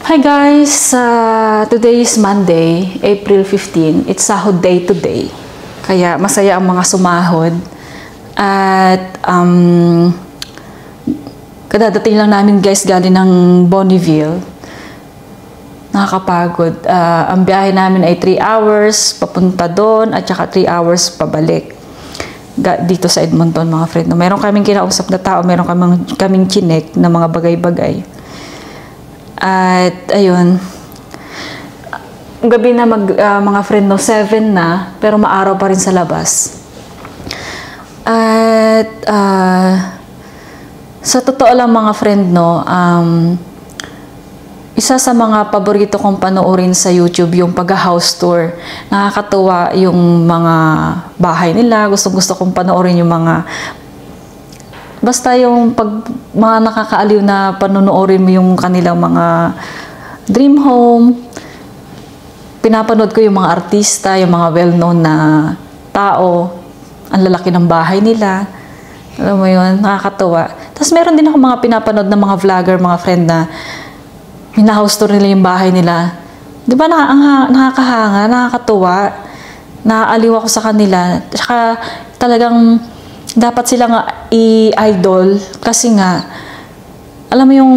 Hi guys! Today is Monday, April 15. It's sahod day today. Kaya masaya ang mga sumahod. At kadadating lang namin guys galing ng Bonneville. Nakakapagod. Ang biyahe namin ay 3 hours papunta doon at saka 3 hours pabalik. Dito sa Edmonton mga friend. Meron kaming kinausap na tao, meron kaming chinek na mga bagay-bagay. At ayun, gabi na mga friend 7 na, pero maaraw pa rin sa labas. At sa totoo lang mga friend isa sa mga paborito kong panoorin sa YouTube yung pag-house tour. Nakakatuwa yung mga bahay nila, gusto kong panoorin yung mga basta yung mga nakakaaliw na panonoorin mo yung kanilang mga dream home. Pinapanood ko yung mga artista, yung mga well-known na tao. Ang lalaki ng bahay nila. Alam mo yun, nakakatuwa. Tapos meron din ako mga pinapanood na mga vlogger, mga friend na hina-house tour nila yung bahay nila. Di ba nakakahanga, nakakatuwa. Naaaliw ako sa kanila. Tsaka talagang dapat sila nga i-idol kasi nga alam mo yung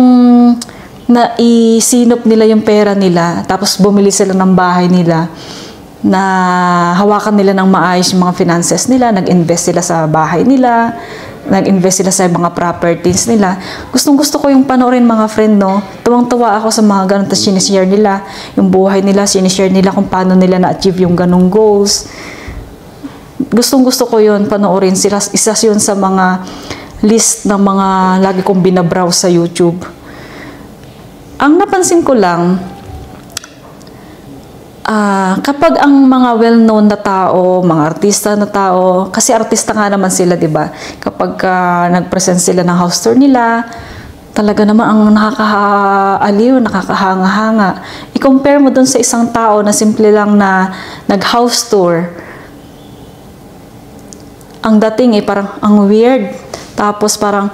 naisinop nila yung pera nila tapos bumili sila ng bahay nila na hawakan nila ng maayos yung mga finances nila, nag-invest sila sa bahay nila, nag-invest sila sa mga properties nila. Gustong-gusto ko yung panoorin mga friend, no? Tuwang-tuwa ako sa mga ganun, tapos sinishare nila yung buhay nila, sinishare nila kung paano nila na-achieve yung ganung goals. Gustong-gusto ko yun, panoorin sila. Isa yun sa mga list ng mga lagi kong binabrowse sa YouTube. Ang napansin ko lang, kapag ang mga well-known na tao, mga artista na tao, kasi artista nga naman sila, di ba? Kapag nag-present sila ng house tour nila, talaga naman ang nakakaaliw, nakakahanga-hanga. I-compare mo dun sa isang tao na simple lang na nag-house tour. Ang dating parang ang weird. Tapos parang,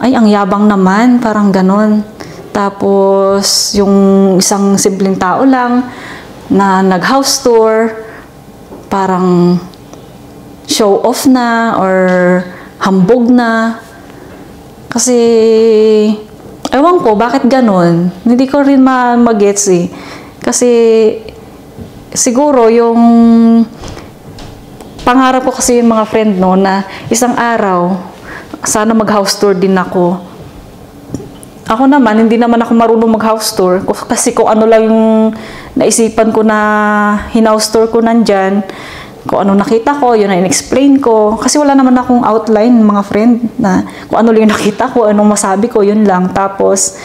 ay, ang yabang naman. Parang ganon. Tapos, yung isang simpleng tao lang na nag-house tour, parang show off na or hambog na. Kasi, ewan ko, bakit ganon? Hindi ko rin mag-gets eh. Kasi, siguro yung pangarap ko kasi yung mga friend na isang araw, sana mag-house tour din ako. Ako naman, hindi naman ako marunong mag-house tour. Kasi kung ano lang yung naisipan ko na hinouse tour ko nandyan, kung ano nakita ko, yun na in-explain ko. Kasi wala naman akong outline, mga friend, na kung ano lang yung nakita ko, anong masabi ko, yun lang. Tapos,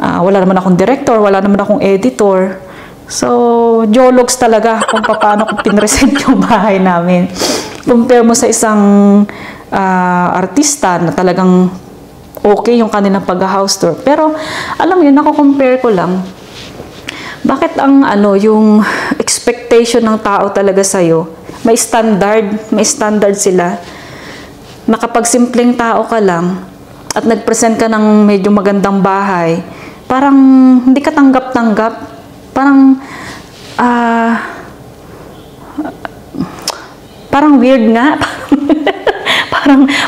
wala naman akong director, wala naman akong editor. So, jologs talaga kung paano ko pinresent yung bahay namin. Compare mo sa isang artista na talagang okay yung kanilang pag-house tour. Pero, alam mo yun, nako-compare ko lang. Bakit yung expectation ng tao talaga sa'yo, may standard sila. Na kapag simpleng tao ka lang, at nag-present ka ng medyo magandang bahay, parang hindi ka tanggap-tanggap. Parang weird nga.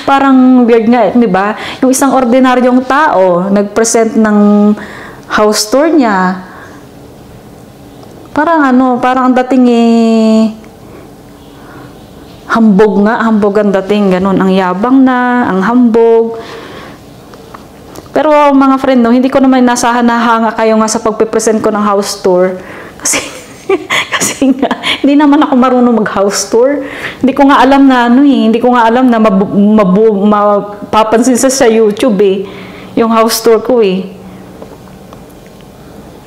parang weird nga, di ba? Yung isang ordinaryong tao, nag-present ng house tour niya, parang ang dating hambog ang dating, ganun. Ang yabang na, ang hambog. Pero mga friend, hindi ko naman inasahan na hanga kayo nga sa pagpe-present ko ng house tour. Kasi nga, hindi naman ako marunong mag-house tour. Hindi ko nga alam na hindi ko nga alam na mapapansin sa YouTube yung house tour ko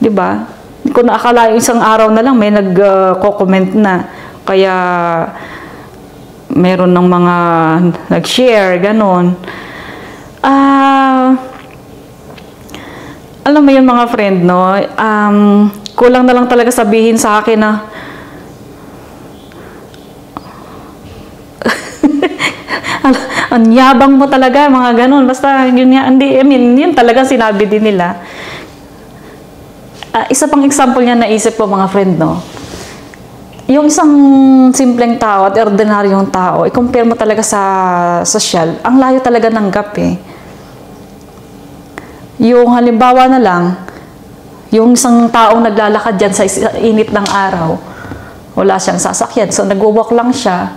Di ba? Hindi ko na akala isang araw na lang may nag-comment na. Kaya meron ng mga nag-share, ganon. Alam mo yun mga friend, kulang na lang talaga sabihin sa akin na ang yabang mo talaga, mga ganun. Basta, yun talaga sinabi din nila. Isa pang example niya naisip ko mga friend, no? Yung isang simpleng tao at ordinaryong tao, i-compare mo talaga sa social, ang layo talaga ng gap eh. Yung halimbawa na lang, yung isang taong naglalakad dyan sa init ng araw, wala siyang sasakyan, so nagwo-walk lang siya.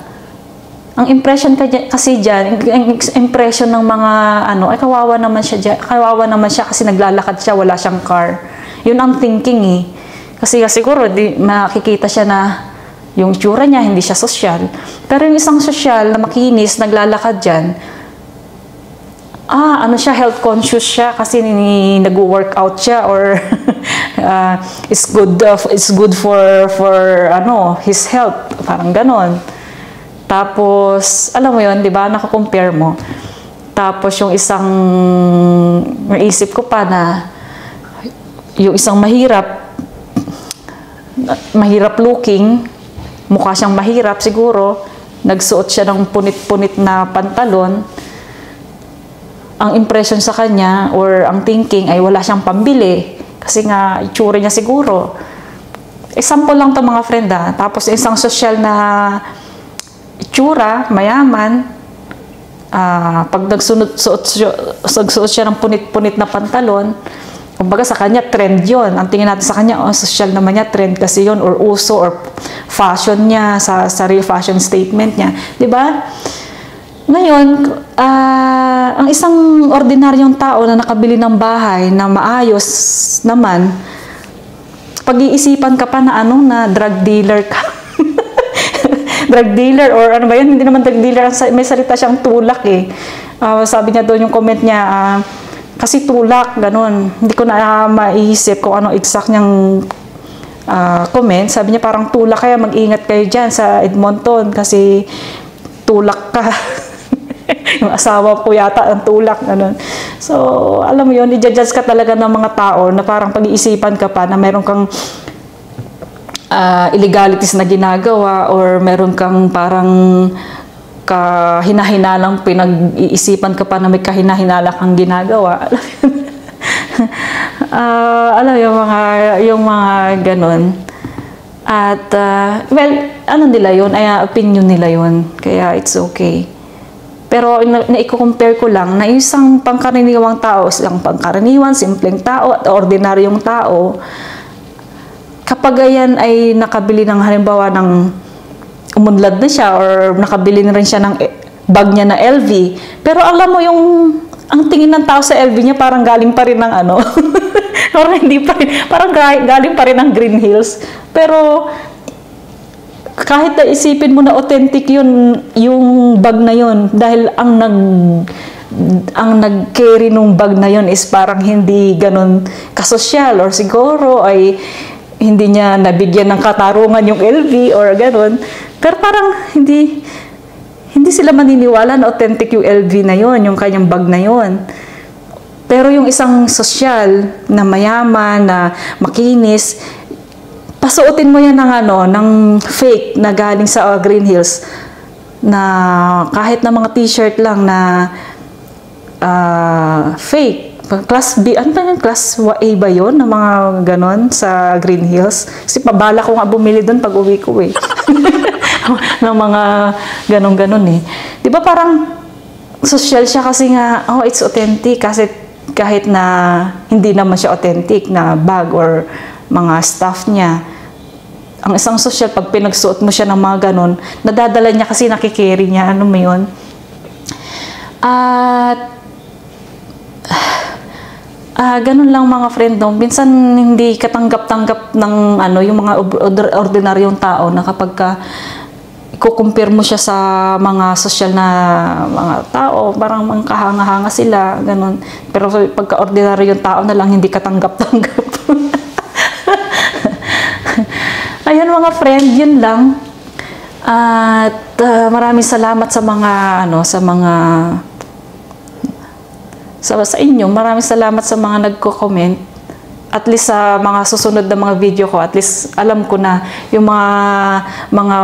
Ang impression kasi dyan, ang impression ng mga ano, ay kawawa naman siya dyan, kawawa naman siya kasi naglalakad siya, wala siyang car. Yun ang thinking eh. Kasi siguro makikita siya na yung itsura niya, hindi siya sosyal. Pero yung isang sosyal na makinis, naglalakad dyan, ano siya, health conscious siya kasi nag-workout siya or it's good for ano, his health, parang ganon. Tapos, alam mo yun, di ba, nakakompare mo. Tapos yung isang, naisip ko pa na, yung isang mahirap looking, mukha siyang mahirap siguro, nagsuot siya ng punit-punit na pantalon, ang impression sa kanya or ang thinking ay wala siyang pambili kasi nga itsura niya siguro. Example lang to mga friend Tapos isang social na itsura, mayaman, pag nagsuot siya ng punit-punit na pantalon, kumbaga sa kanya, trend yon. Ang tingin natin sa kanya, social naman niya, trend kasi yon or uso, or fashion niya, sa sarili fashion statement niya. Diba? Ngayon, ang isang ordinaryong tao na nakabili ng bahay na maayos naman, pag-iisipan ka pa na na drug dealer ka. Drug dealer or ano ba yun? Hindi naman drug dealer, may salita siyang tulak eh. Sabi niya doon yung comment niya, kasi tulak, ganun. Hindi ko na maiisip kung ano exact niyang comment. Sabi niya parang tulak, kaya mag-ingat kayo dyan sa Edmonton kasi tulak ka. Yung asawa ko yata ang tulak, ganun. So, alam mo yun, i-judge ka talaga ng mga tao na parang pag-iisipan ka pa na meron kang illegalities na ginagawa or meron kang parang kahina-hinalang pinag-iisipan ka pa na may kahina-hinala kang ginagawa. Alam yung mga ganun. At, well, ano nila yun? Opinion nila yun. Kaya it's okay. Pero naiko-compare ko lang na isang pangkaraniwang tao, isang pangkaraniwan, simpleng tao at ordinaryong tao, kapag ayan ay nakabili ng halimbawa ng umunlad na siya or nakabili na rin siya ng bag niya na LV. Pero alam mo ang tingin ng tao sa LV niya parang galing pa rin ng ano. Parang hindi pa rin, parang galing pa rin ng Green Hills. Pero kahit na isipin mo na authentic yung bag na yun dahil ang nag-carry nung bag na yun is parang hindi ganun kasosyal or siguro ay hindi niya nabigyan ng katarungan yung LV or ganun. Pero parang hindi sila maniniwala na authentic yung LV na yon, yung kanyang bag na yon. Pero yung isang sosyal na mayaman, na makinis, pasuotin mo yan ng fake na galing sa Green Hills na kahit na mga t-shirt lang na fake. Class B, ano ba yung class A ba yun? Na mga ganon sa Green Hills. Kasi pabala ko nga bumili doon pag uwi ko eh. ng mga ganon-ganon eh. Di ba parang social siya kasi nga, it's authentic. Kasi kahit na hindi naman siya authentic na bag or mga stuff niya. Ang isang social, pag pinagsuot mo siya ng mga ganon, nadadala niya kasi nakikerry niya. Ano mo yun? At ganun lang mga friend, no? Minsan hindi katanggap-tanggap ng yung mga ordinaryong tao na kapag i-compare mo siya sa mga social na mga tao, parang mangkahanga-hanga sila, ganun. Pero pagka-ordinaryong tao na lang, hindi katanggap-tanggap. Ayun mga friend, yun lang. At maraming salamat sa mga sa inyo. Maraming salamat sa mga nagko-comment. At least sa mga susunod na mga video ko, at least alam ko na yung mga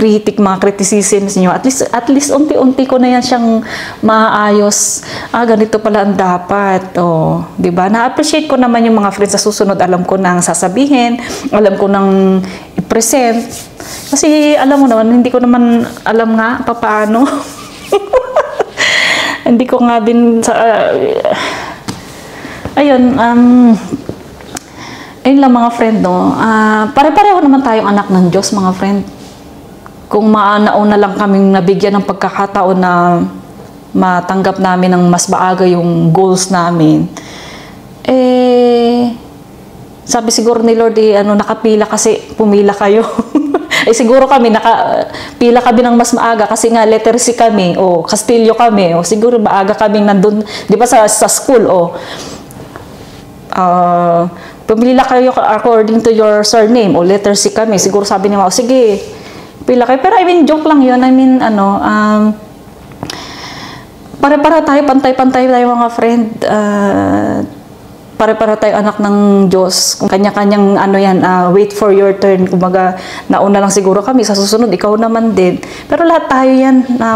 critic, mga criticisms niyo, at least unti-unti ko na yan siyang maayos. Ganito pala ang dapat. Oh, 'di ba? Na-appreciate ko naman yung mga friends sa susunod. Alam ko nang sasabihin, alam ko nang i-present. Kasi alam mo naman, hindi ko naman alam nga paano. Hindi ko nga din sa ayun, ayun lang mga friend, no. Pare-pareho naman tayong anak ng Diyos, mga friend. Kung nauna lang kaming nabigyan ng pagkakataon na matanggap namin ng mas maaga yung goals namin, sabi siguro ni Lord, nakapila kasi pumila kayo. Siguro kami, nakapila kami ng mas maaga kasi nga letter C kami, o Castillo kami, o siguro maaga kaming nandun, di ba sa school, pumila kayo according to your surname, o letter C kami, siguro sabi ni Mao, sige, pila kayo. Pero I mean, joke lang yun. I mean, pare-para tayo, pantay-pantay tayo mga friend. Pare-para tayo anak ng Diyos. Kung kanya-kanyang wait for your turn. Kumbaga, nauna lang siguro kami, sa susunod, ikaw naman din. Pero lahat tayo yan na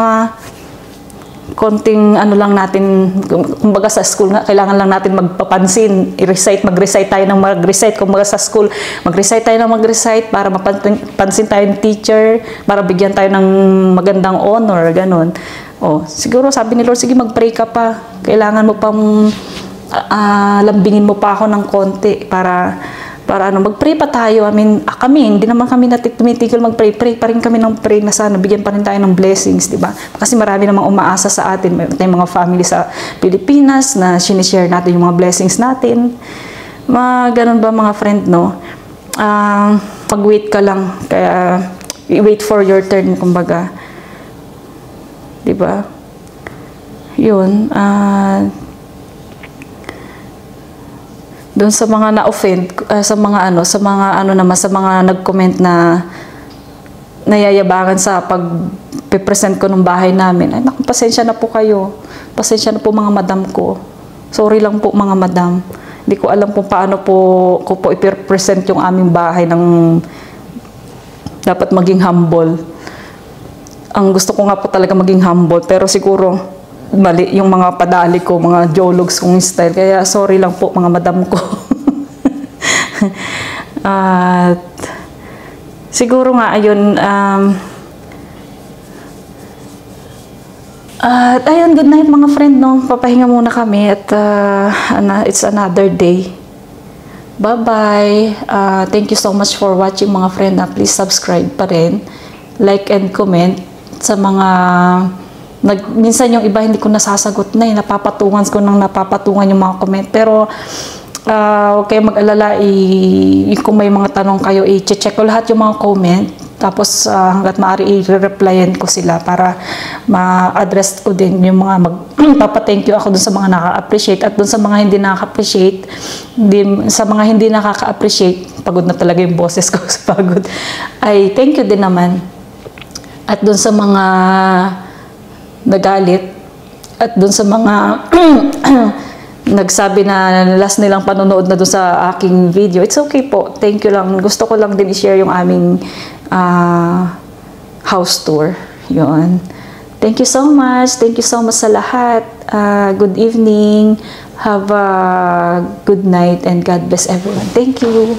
konting lang natin, kumbaga sa school nga, kailangan lang natin magpapansin, mag-recite tayo ng mag-recite, kumbaga sa school, mag-recite tayo ng mag-recite para mapansin tayo ng teacher, para bigyan tayo ng magandang honor, ganun. Siguro sabi ni Lord, sige mag-pray ka pa, kailangan mo pang lambingin mo pa ako ng konti para mag-pray pa tayo. I mean, kami, hindi naman kami tumitigil mag-pray. Pray pa rin kami ng pray na sana bigyan pa rin tayo ng blessings, di ba? Kasi marami namang umaasa sa atin. May tayong mga family sa Pilipinas na sinishare natin yung mga blessings natin. Ganun ba mga friend, no? Pag-wait ka lang. Kaya, wait for your turn, kumbaga. Di ba? Yun. Doon sa mga na-offend, sa mga nag-comment na nayayabangan sa pag-present ko ng bahay namin. Ay, naku, pasensya na po kayo. Pasensya na po mga madam ko. Sorry lang po mga madam. Hindi ko alam po paano ko po i-present yung aming bahay ng dapat maging humble. Ang gusto ko nga po talaga maging humble, pero siguro mali yung mga padali ko, mga jologs kong style. Kaya sorry lang po mga madam ko. At siguro nga ayun, at ayun, good night mga friend, no? Papahinga muna kami at it's another day. Bye-bye. Thank you so much for watching mga friend. Please subscribe pa rin. Like and comment sa mga minsan yung iba hindi ko nasasagot na, napapatungan yung mga comment. Pero huwag kayo mag-alala, kung may mga tanong kayo, i-check ko lahat yung mga comment. Tapos hanggat maaari i-replyan ko sila para ma-address ko din yung mga magpapa-thank you ako dun sa mga nakaka-appreciate, at dun sa mga hindi nakaka-appreciate, sa mga hindi nakaka-appreciate, pagod na talaga yung boses ko sa pagod, ay thank you din naman. At dun sa mga nagalit, at dun sa mga nagsabi na last nilang panonood na dun sa aking video, it's okay po, thank you lang. Gusto ko lang din i-share yung aming house tour. Yun. Thank you so much. Thank you so much sa lahat. Good evening. Have a good night and God bless everyone. Thank you.